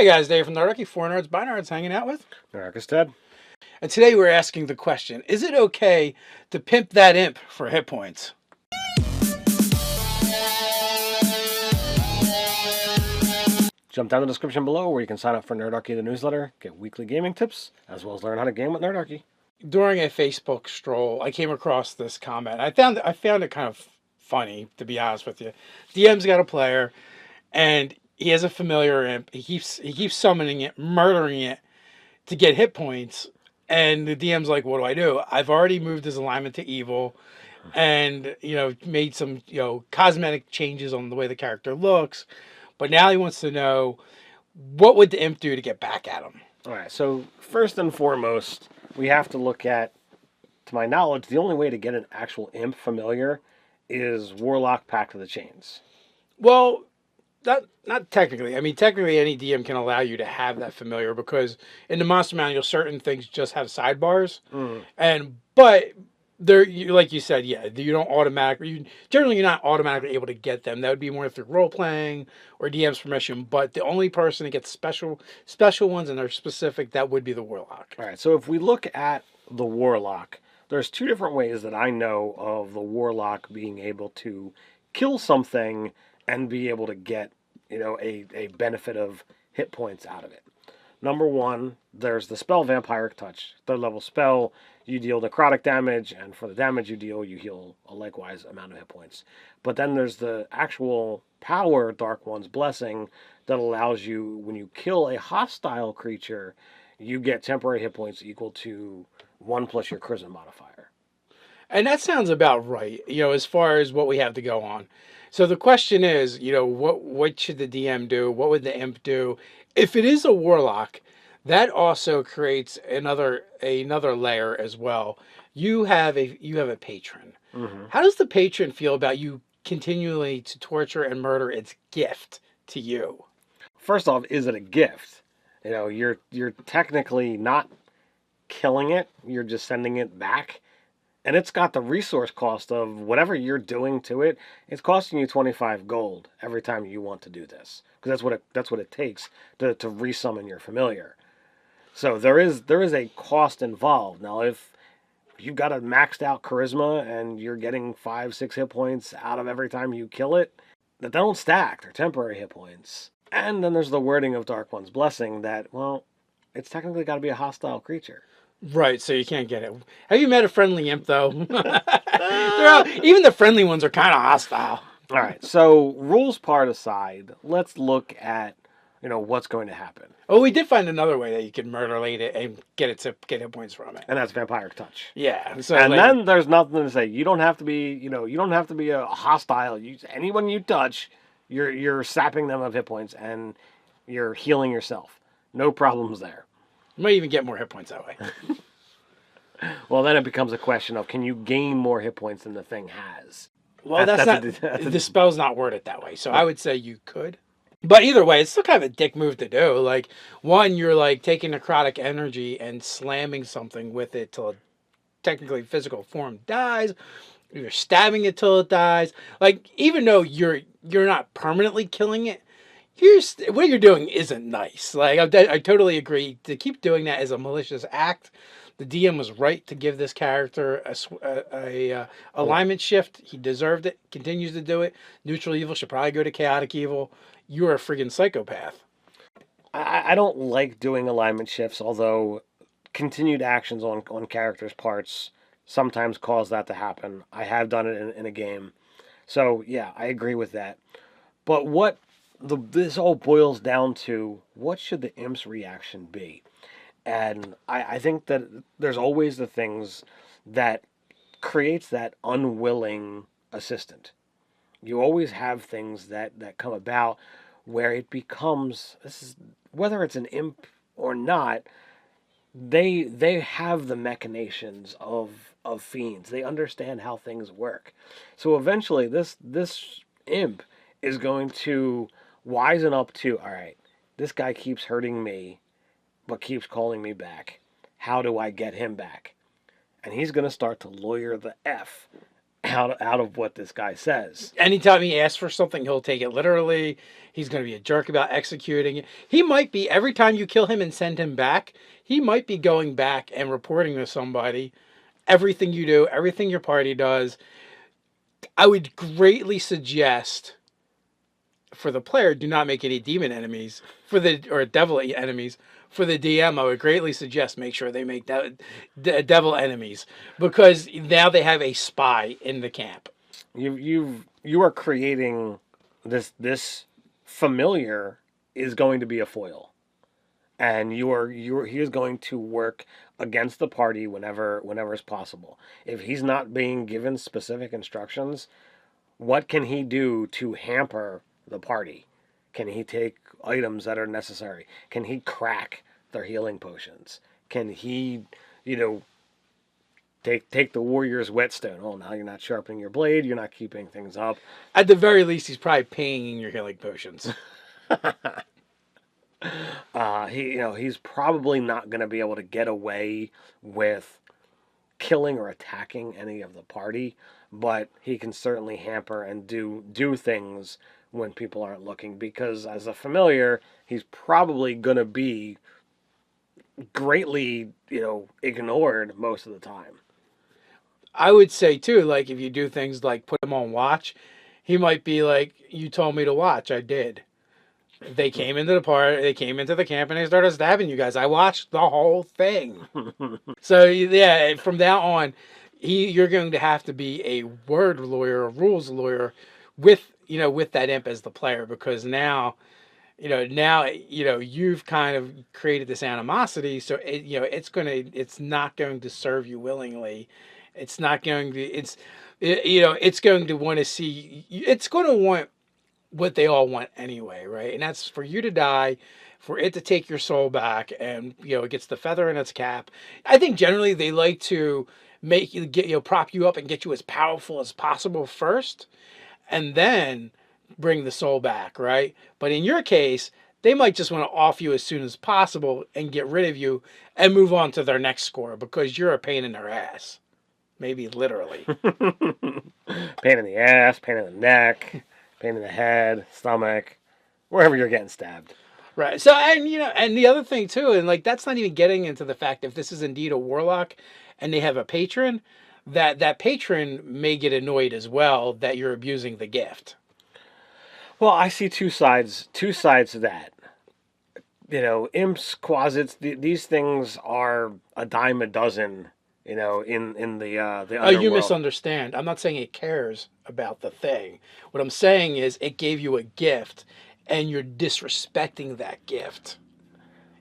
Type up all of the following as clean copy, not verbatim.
Hey guys, Dave from Nerdarchy, 4 Nerds by Nerds, hanging out with. Nerdarchy Ted. And today we're asking the question, is it okay to pimp that imp for hit points? Jump down in the description below where you can sign up for Nerdarchy, the newsletter, get weekly gaming tips, as well as learn how to game with Nerdarchy. During a Facebook stroll, I came across this comment. I found it kind of funny, to be honest with you. DM's got a player, and he has a familiar imp. He keeps summoning it, murdering it to get hit points. And the DM's like, what do I do? I've already moved his alignment to evil and, made some, cosmetic changes on the way the character looks. But now he wants to know, what would the imp do to get back at him? All right, so first and foremost, we have to look at, to my knowledge, the only way to get an actual imp familiar is Warlock Pact of the Chains. Well, not technically. I mean, technically any DM can allow you to have that familiar because in the monster manual, certain things just have sidebars. But there, like you said, yeah, you don't automatically. Generally, you're not automatically able to get them. That would be more through role playing or DM's permission. But the only person that gets special ones and they're specific, that would be the Warlock. All right. So if we look at the Warlock, there's two different ways that I know of the Warlock being able to kill something and be able to get, a benefit of hit points out of it. Number one, there's the spell Vampiric Touch. 3rd level spell, you deal necrotic damage, and for the damage you deal, you heal a likewise amount of hit points. But then there's the actual power Dark One's Blessing that allows you, when you kill a hostile creature, you get temporary hit points equal to 1 plus your charisma modifier. And that sounds about right, as far as what we have to go on. So the question is, what should the DM do? What would the imp do? If it is a Warlock, that also creates another layer as well. You have a patron. Mm-hmm. How does the patron feel about you continually to torture and murder its gift to you? First off, is it a gift? You're technically not killing it. You're just sending it back. And it's got the resource cost of whatever you're doing to it. It's costing you 25 gold every time you want to do this, because that's what it takes to resummon your familiar. So there is a cost involved. Now, if you've got a maxed out charisma and you're getting 5-6 hit points out of every time you kill it, that don't stack. They're temporary hit points. And then there's the wording of Dark One's Blessing that, well, it's technically got to be a hostile creature. Right, so you can't get it. Have you met a friendly imp, though? Even the friendly ones are kind of hostile. All right, so rules part aside, let's look at, what's going to happen. Oh, we did find another way that you can murderate it and get hit points from it. And that's Vampiric Touch. Yeah. So and then there's nothing to say. You don't have to be, you don't have to be a hostile. Anyone you touch, you're sapping them of hit points and you're healing yourself. No problems there. You might even get more hit points that way. Well, then it becomes a question of, can you gain more hit points than the thing has? Well, the spell's not worded that way, so I would say you could. But either way, it's still kind of a dick move to do. Like, one, you're like taking necrotic energy and slamming something with it till technically physical form dies. You're stabbing it till it dies. Like, even though you're not permanently killing it, what you're doing isn't nice. Like, I totally agree. To keep doing that is a malicious act. The DM was right to give this character a alignment shift. He deserved it. Continues to do it. Neutral evil should probably go to chaotic evil. You're a friggin' psychopath. I don't like doing alignment shifts, although continued actions on characters' parts sometimes cause that to happen. I have done it in a game. So, yeah, I agree with that. But this all boils down to, what should the imp's reaction be? And I think that there's always the things that creates that unwilling assistant. You always have things that come about where it becomes, whether it's an imp or not, they have the machinations of fiends. They understand how things work. So eventually this imp is going to wisen up to, all right, this guy keeps hurting me, but keeps calling me back. How do I get him back? And he's going to start to lawyer the F out of what this guy says. Anytime he asks for something, he'll take it literally. He's going to be a jerk about executing it. He might be, every time you kill him and send him back, he might be going back and reporting to somebody everything you do, everything your party does. I would greatly suggest for the player, do not make any demon enemies or devil enemies. For the DM, I would greatly suggest make sure they make devil enemies, because now they have a spy in the camp. You are creating this familiar is going to be a foil, and he is going to work against the party whenever is possible. If he's not being given specific instructions, what can he do to hamper the party? Can he take items that are necessary? Can he crack their healing potions? Can he, take the warrior's whetstone? Oh, now you're not sharpening your blade. You're not keeping things up. At the very least, he's probably paying your healing potions. He's probably not going to be able to get away with killing or attacking any of the party, but he can certainly hamper and do things when people aren't looking, because as a familiar, he's probably going to be greatly, ignored most of the time. I would say too, like if you do things like put him on watch, he might be like, "You told me to watch, I did." They came into the camp, and they started stabbing you guys. I watched the whole thing. So yeah, from now on, you're going to have to be a word lawyer, a rules lawyer, with that imp as the player, because now you've kind of created this animosity. So it's not going to serve you willingly. It's not going to. It's going to want to see. It's going to want what they all want anyway, right? And that's for you to die, for it to take your soul back, and it gets the feather in its cap. I think generally they like to make you prop you up and get you as powerful as possible first, and then bring the soul back, right? But in your case, they might just want to off you as soon as possible and get rid of you and move on to their next score, because you're a pain in their ass. Maybe literally. Pain in the ass, pain in the neck, pain in the head, stomach, wherever you're getting stabbed. Right. So, and the other thing too, and like that's not even getting into the fact, if this is indeed a warlock and they have a patron, that patron may get annoyed as well that you're abusing the gift. Well, I see two sides to that. Imps, quasits, these things are a dime a dozen. In the underworld. You misunderstand. I'm not saying it cares about the thing. What I'm saying is it gave you a gift, and you're disrespecting that gift.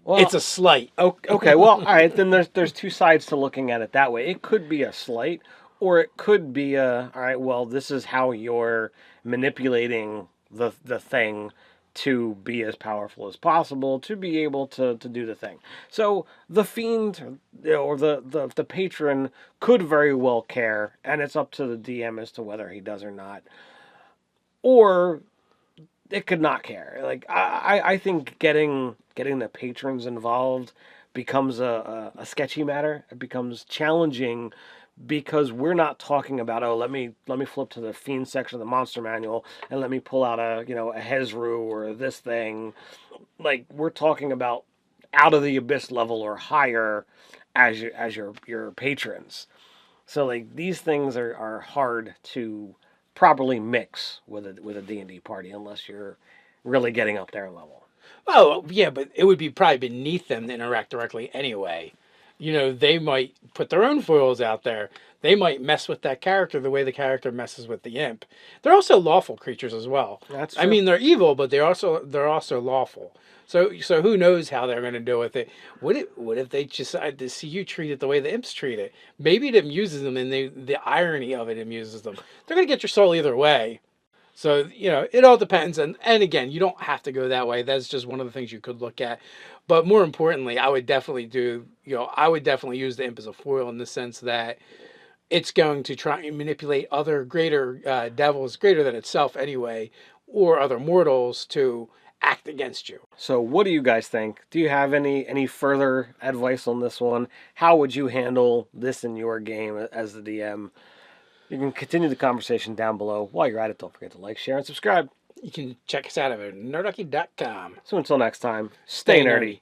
Well, it's a slight. Okay. Well, all right. Then there's two sides to looking at it that way. It could be a slight, or it could be all right. Well, this is how you're manipulating the thing to be as powerful as possible, to be able to do the thing. So the fiend or the patron could very well care, and it's up to the DM as to whether he does or not. Or it could not care. Like I think getting the patrons involved becomes a sketchy matter. It becomes challenging, because we're not talking about, let me flip to the fiend section of the monster manual and let me pull out a Hezru or this thing. Like, we're talking about out of the abyss level or higher as your patrons. So like these things are hard to properly mix with a D&D party unless you're really getting up their level. Oh yeah, but it would be probably beneath them to interact directly anyway. They might put their own foils out there. They might mess with that character the way the character messes with the imp. They're also lawful creatures as well. That's true. I mean, they're evil, but they're also lawful. So who knows how they're going to deal with it? What if they decide to see you treat it the way the imps treat it? Maybe it amuses them, and the irony of it amuses them. They're going to get your soul either way. So, it all depends. And again, you don't have to go that way. That's just one of the things you could look at. But more importantly, I would definitely use the imp as a foil, in the sense that it's going to try and manipulate other greater devils, greater than itself anyway, or other mortals to act against you. So what do you guys think? Do you have any further advice on this one? How would you handle this in your game as the DM? You can continue the conversation down below. While you're at it, don't forget to like, share, and subscribe. You can check us out at nerdarchy.com. So until next time, stay nerdy.